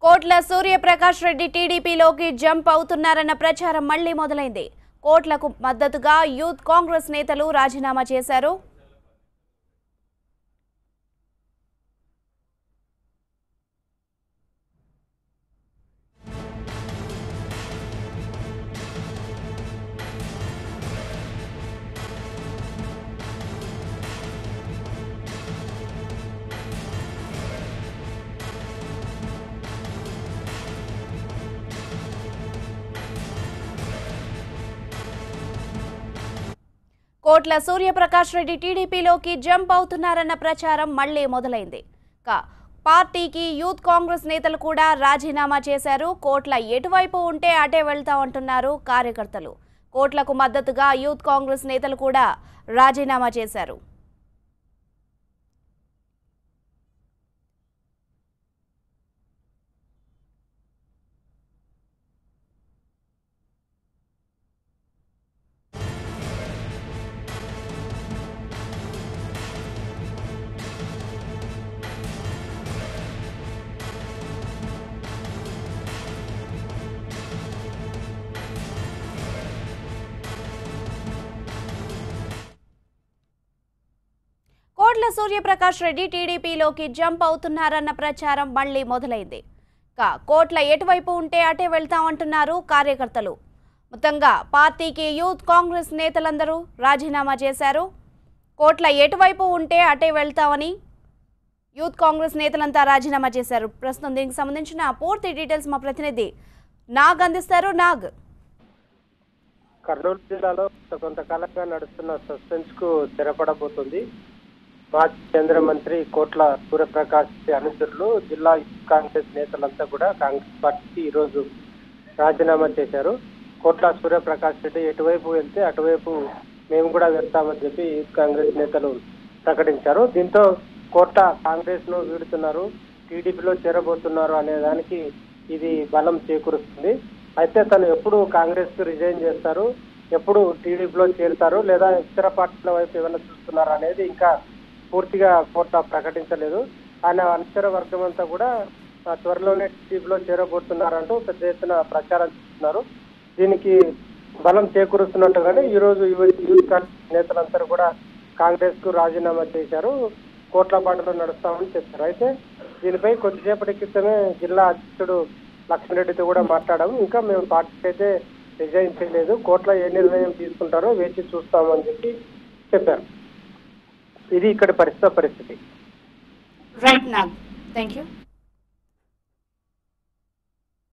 కోట్ల సూర్యప్రకాష్ రెడ్డి టీడీపీలోకి జంప్ అవుతున్నారన్న ప్రచారం మళ్లీ మొదలైంది. కోట్లకు మద్దతుగా యూత్ కాంగ్రెస్ నేతలు రాజీనామా చేశారు. కోట్ల సూర్యప్రకాష్ రెడ్డి టీడీపీలోకి జంప్ అవుతున్నారన్న ప్రచారం మళ్లీ మొదలైంది. పార్టీకి యూత్ కాంగ్రెస్ నేతలు కూడా రాజీనామా చేశారు. కోట్ల ఎటువైపు ఉంటే అటే వెళ్తామంటున్నారు కార్యకర్తలు. కోట్లకు మద్దతుగా యూత్ కాంగ్రెస్ నేతలు కూడా రాజీనామా చేశారు. కోట్ల సూర్యప్రకాష్ రెడ్డి టీడీపీలోకి జంప్ అవుతున్నారన్న ప్రచారం మళ్లీ మొదలైంది. కోట్ల ఎటువైపు ఉంటే అటే వెళ్తామంటున్నారు కార్యకర్తలు. మొత్తంగా పార్టీకి యూత్ కాంగ్రెస్ నేతలందరూ రాజీనామా చేశారు. కోట్ల ఎటువైపు ఉంటే అటే వెళ్తామని యూత్ కాంగ్రెస్ నేతలంతా రాజీనామా చేశారు. ప్రస్తుతం దీనికి సంబంధించిన పూర్తి డీటెయిల్స్ మా ప్రతినిధి నాగ్ అందిస్తారు. నాగ్, కర్నూలు జిల్లాలో కొంతకాలంగా నడుస్తున్న సస్పెన్స్ కు తెరపడబోతుంది. మాజీ కేంద్ర మంత్రి కోట్ల సూర్యప్రకాష్ అనుచరులు, జిల్లా కాంగ్రెస్ నేతలంతా కూడా కాంగ్రెస్ పార్టీకి ఈ రోజు రాజీనామా చేశారు. కోట్ల సూర్యప్రకాష్ రెడ్డి ఎటువైపు వెళ్తే అటువైపు మేము కూడా వెళ్తామని చెప్పి యూత్ కాంగ్రెస్ నేతలు ప్రకటించారు. దీంతో కోట్ల కాంగ్రెస్ ను వీడుతున్నారు, టీడీపీలో చేరబోతున్నారు అనే దానికి ఇది బలం చేకూరుస్తుంది. అయితే తను ఎప్పుడు కాంగ్రెస్ కు రిజైన్ చేస్తారు, ఎప్పుడు టీడీపీలో చేరుతారు, లేదా ఇతర పార్టీల వైపు ఏమైనా చూస్తున్నారు అనేది ఇంకా పూర్తిగా కోట్ల ప్రకటించలేదు. ఆయన అనుచర వర్గం అంతా కూడా త్వరలోనే టీడీపీలో చేరబోతున్నారంటూ పెద్ద ఎత్తున ప్రచారం చేస్తున్నారు. దీనికి బలం చేకూరుస్తున్నట్టుగానే ఈ రోజు యూత్ కాంగ్రెస్ నేతలందరూ కూడా కాంగ్రెస్ కు రాజీనామా చేశారు. కోట్ల బాటలో నడుస్తామని చెప్పారు. అయితే దీనిపై కొద్దిసేపటి క్రితమే జిల్లా అధ్యక్షుడు లక్ష్మీరెడ్డితో కూడా మాట్లాడాము. ఇంకా మేము పార్టీకి అయితే రిజైన్ చేయలేదు, కోట్ల ఏ నిర్ణయం తీసుకుంటారో వేచి చూస్తామని చెప్పి చెప్పారు. ఇది ఇక్కడ పరిస్థితి. Right Nag, thank you.